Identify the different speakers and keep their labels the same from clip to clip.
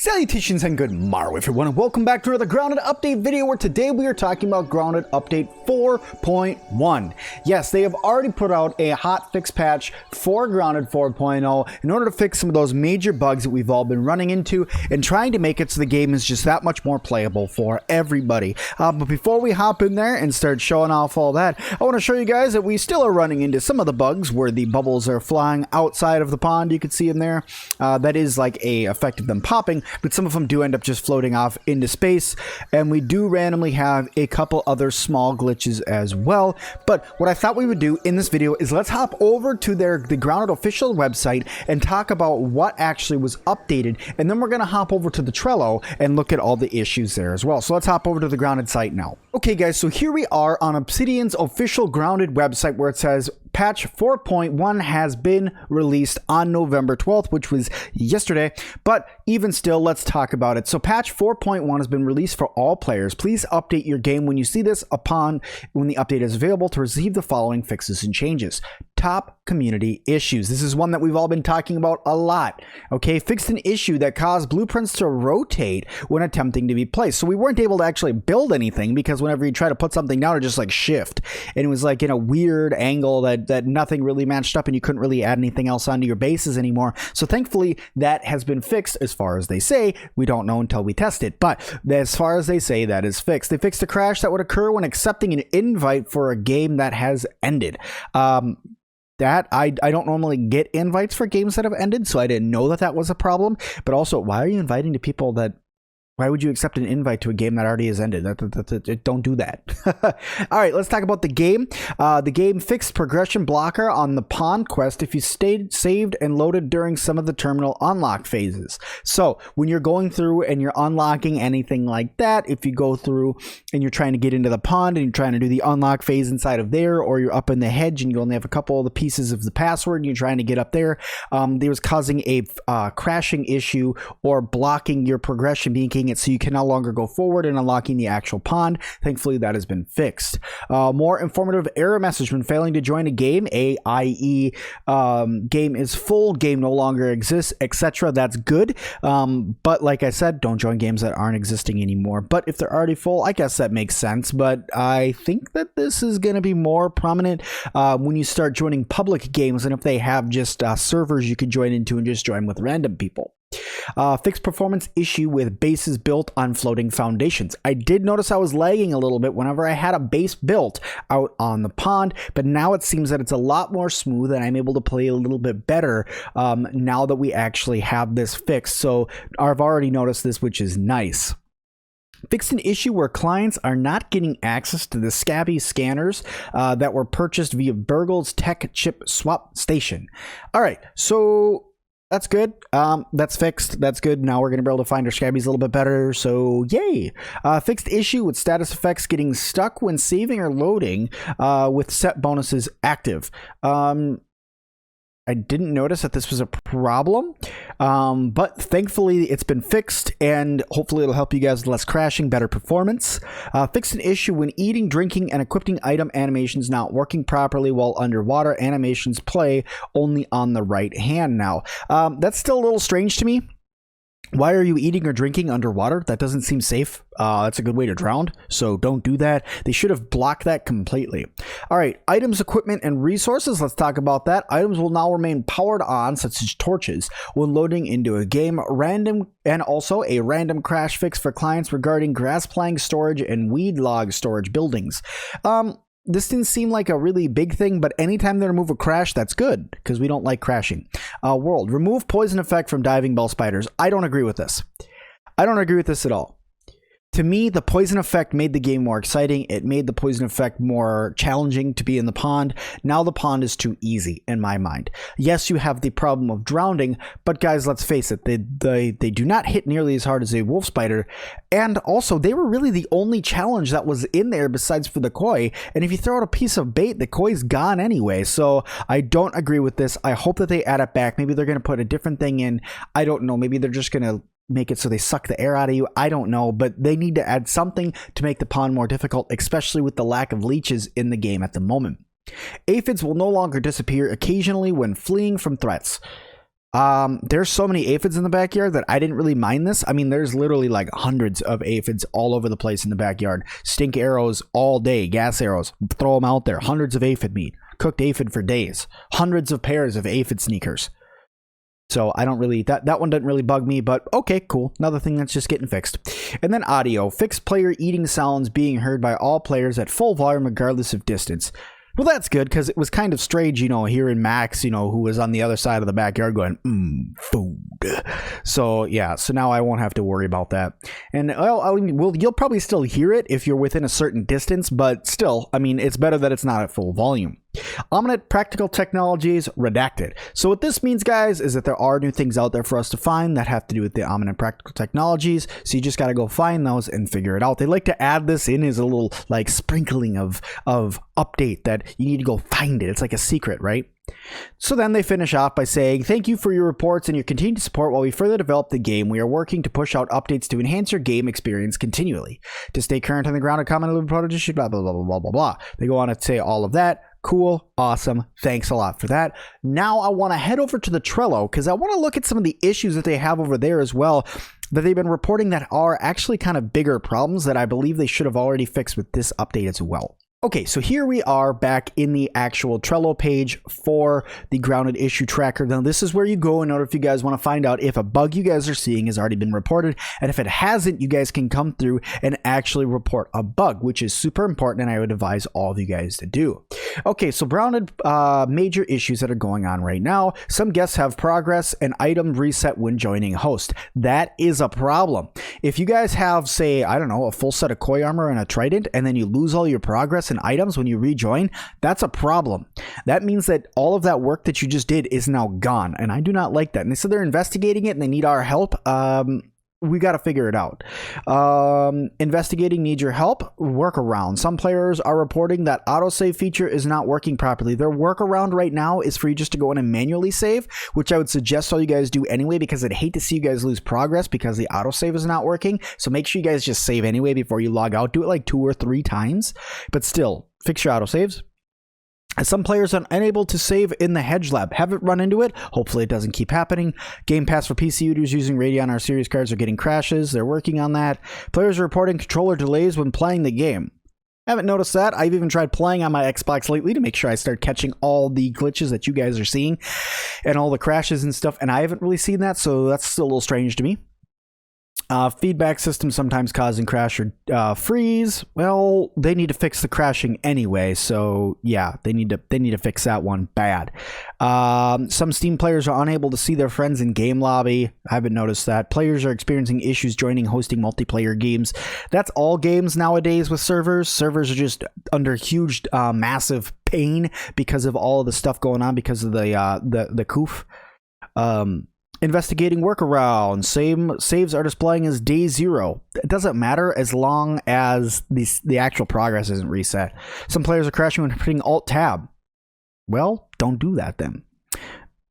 Speaker 1: Salutations and good morrow everyone, and welcome back to another Grounded Update video, where today we are talking about Grounded Update 4.1. Yes, they have already put out a hot fix patch for Grounded 4.0 in order to fix some of those major bugs that we've all been running into and trying to make it so the game is just that much more playable for everybody. But before we hop in there and start showing off all that, I want to show you guys that we still are running into some of the bugs where the bubbles are flying outside of the pond. You can see them there. That is like a effect of them popping, but some of them do end up just floating off into space, and we do randomly have a couple other small glitches as well. But what I thought we would do in this video is let's hop over to the Grounded official website and talk about what actually was updated, and then we're going to hop over to the Trello and look at all the issues there as well. So let's hop over to the Grounded site now. Okay guys, so here we are on Obsidian's official Grounded website, where it says patch 4.1 has been released on November 12th, which was yesterday, but even still, let's talk about it. So patch 4.1 has been released for all players. Please update your game when you see this when the update is available to receive the following fixes and changes. Top community issues. This is one that we've all been talking about a lot. Okay, fixed an issue that caused blueprints to rotate when attempting to be placed. So we weren't able to actually build anything because whenever you try to put something down, it just like shift, and it was like in a weird angle that nothing really matched up, and you couldn't really add anything else onto your bases anymore. So thankfully that has been fixed, as far as they say. We don't know until we test it, but as far as they say, that is fixed. They fixed a crash that would occur when accepting an invite for a game that has ended. That I don't normally get invites for games that have ended, so I didn't know that was a problem. But also, why are you inviting to people that... Why would you accept an invite to a game that already has ended? Don't do that. All right, let's talk about the game. The game fixed progression blocker on the pond quest if you stayed saved and loaded during some of the terminal unlock phases. So when you're going through and you're unlocking anything like that, if you go through and you're trying to get into the pond and you're trying to do the unlock phase inside of there, or you're up in the hedge and you only have a couple of the pieces of the password and you're trying to get up there, there was causing a crashing issue or blocking your progression, making it so you can no longer go forward and unlocking the actual pond. Thankfully, that has been fixed. More informative error message when failing to join a game, i.e. game is full, game no longer exists, etc. That's good. But like I said, don't join games that aren't existing anymore. But if they're already full, I guess that makes sense. But I think that this is going to be more prominent when you start joining public games, and if they have just servers you could join into and just join with random people. Fixed performance issue with bases built on floating foundations. I did notice I was lagging a little bit whenever I had a base built out on the pond, but now it seems that it's a lot more smooth and I'm able to play a little bit better now that we actually have this fixed. So I've already noticed this, which is nice. Fixed an issue where clients are not getting access to the SCA.B scanners that were purchased via Burgle's Tech Chip Swap Station. All right, so that's good. That's fixed. That's good. Now we're going to be able to find our SCA.Bs a little bit better, so yay. Fixed issue with status effects getting stuck when saving or loading with set bonuses active. I didn't notice that this was a problem, but thankfully it's been fixed, and hopefully it'll help you guys with less crashing, better performance. Fixed an issue when eating, drinking, and equipping item animations not working properly while underwater. Animations play only on the right hand now. That's still a little strange to me. Why are you eating or drinking underwater? That doesn't seem safe. That's a good way to drown, so don't do that. They should have blocked that completely. All right, items, equipment, and resources. Let's talk about that. Items will now remain powered on, such as torches, when loading into a game. And also a random crash fix for clients regarding grass plank storage and weed log storage buildings. This didn't seem like a really big thing, but anytime they remove a crash, that's good, because we don't like crashing. World, remove poison effect from diving bell spiders. I don't agree with this. I don't agree with this at all. To me, the poison effect made the game more exciting. It made the poison effect more challenging to be in the pond. Now the pond is too easy, in my mind. Yes, you have the problem of drowning, but guys, let's face it, they do not hit nearly as hard as a wolf spider. And also, they were really the only challenge that was in there besides for the koi. And if you throw out a piece of bait, the koi's gone anyway. So I don't agree with this. I hope that they add it back. Maybe they're going to put a different thing in. I don't know. Maybe they're just going to make it so they suck the air out of you. I don't know, but they need to add something to make the pond more difficult, especially with the lack of leeches in the game at the moment. Aphids will no longer disappear occasionally when fleeing from threats. There's so many aphids in the backyard that I didn't really mind this. I mean, there's literally like hundreds of aphids all over the place in the backyard. Stink arrows all day, gas arrows, throw them out there. Hundreds of aphid meat, cooked aphid for days, hundreds of pairs of aphid sneakers. So I don't really, that one doesn't really bug me, but okay, cool. Another thing that's just getting fixed. And then audio, fixed player eating sounds being heard by all players at full volume regardless of distance. Well, that's good, because it was kind of strange, you know, hearing Max, you know, who was on the other side of the backyard going, food. So, yeah, so now I won't have to worry about that. And, well, you'll probably still hear it if you're within a certain distance, but still, I mean, it's better that it's not at full volume. Ominous practical technologies redacted. So what this means, guys, is that there are new things out there for us to find that have to do with the ominous practical technologies. So you just got to go find those and figure it out. They like to add this in as a little like sprinkling of update that you need to go find it. It's like a secret, right? So then they finish off by saying, thank you for your reports and your continued support while we further develop the game. We are working to push out updates to enhance your game experience continually. To stay current on the ground and comment on the protege, blah, blah, blah, blah, blah, blah, blah. They go on to say all of that. Cool. Awesome. Thanks a lot for that. Now I want to head over to the Trello because I want to look at some of the issues that they have over there as well that they've been reporting that are actually kind of bigger problems that I believe they should have already fixed with this update as well. Okay, so here we are back in the actual Trello page for the grounded issue tracker. Now, this is where you go in order if you guys want to find out if a bug you guys are seeing has already been reported. And if it hasn't, you guys can come through and actually report a bug, which is super important and I would advise all of you guys to do. Okay, so grounded major issues that are going on right now. Some guests have progress and item reset when joining host. That is a problem. If you guys have, say, I don't know, a full set of koi armor and a trident, and then you lose all your progress and items when you rejoin, that's a problem. That means that all of that work that you just did is now gone, and I do not like that. And they said they're investigating it and they need our help. We got to figure it out. Investigating needs your help. Workaround. Some players are reporting that autosave feature is not working properly. Their workaround right now is for you just to go in and manually save, which I would suggest all you guys do anyway, because I'd hate to see you guys lose progress because the autosave is not working. So make sure you guys just save anyway before you log out. Do it like 2 or 3 times, but still fix your autosaves. Some players are unable to save in the Hedge Lab. Haven't run into it. Hopefully it doesn't keep happening. Game Pass for PC users using Radeon or Series cards are getting crashes. They're working on that. Players are reporting controller delays when playing the game. Haven't noticed that. I've even tried playing on my Xbox lately to make sure I start catching all the glitches that you guys are seeing and all the crashes and stuff, and I haven't really seen that, so that's still a little strange to me. Feedback system sometimes causing crash or freeze. Well, they need to fix the crashing anyway, so yeah, they need to fix that one bad. Some Steam players are unable to see their friends in game lobby. I haven't noticed that. Players are experiencing issues hosting multiplayer games. That's all games nowadays with servers. Servers are just under huge, massive pain because of all of the stuff going on because of the coof. Investigating workaround. Saves are displaying as day 0. It doesn't matter as long as the actual progress isn't reset. Some players are crashing when hitting Alt-Tab. Well, don't do that then.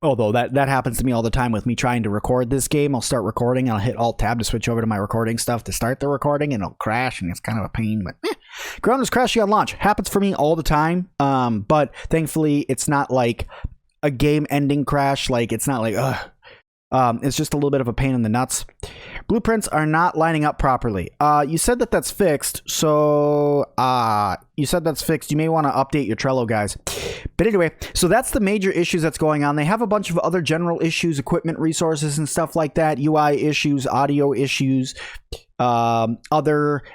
Speaker 1: Although that happens to me all the time with me trying to record this game. I'll start recording and I'll hit Alt-Tab to switch over to my recording stuff to start the recording and it'll crash and it's kind of a pain, but Ground is crashing on launch. Happens for me all the time, but thankfully it's not like a game-ending crash. Like, it's not like, ugh. It's just a little bit of a pain in the nuts. Blueprints are not lining up properly. You said that that's fixed, so you said that's fixed. You may want to update your Trello, guys. But anyway, so that's the major issues that's going on. They have a bunch of other general issues, equipment resources and stuff like that, UI issues, audio issues, and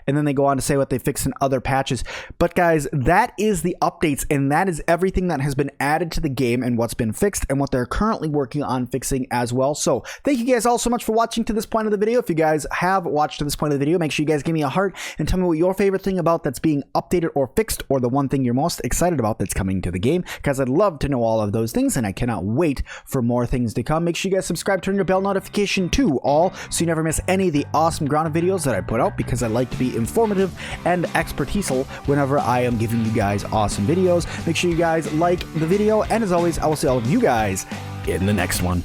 Speaker 1: then they go on to say what they fixed in other patches. But guys, that is the updates, and that is everything that has been added to the game and what's been fixed and what they're currently working on fixing as well. So thank you guys all so much for watching to this point of the video. If you guys have watched to this point of the video, make sure you guys give me a heart and tell me what your favorite thing about that's being updated or fixed, or the one thing you're most excited about that's coming to the game, because I'd love to know all of those things and I cannot wait for more things to come. Make sure you guys subscribe, turn your bell notification to all so you never miss any of the awesome grounded videos that I put out, because I like to be informative and expertisal whenever I am giving you guys awesome videos. Make sure you guys like the video, and as always, I will see all of you guys in the next one.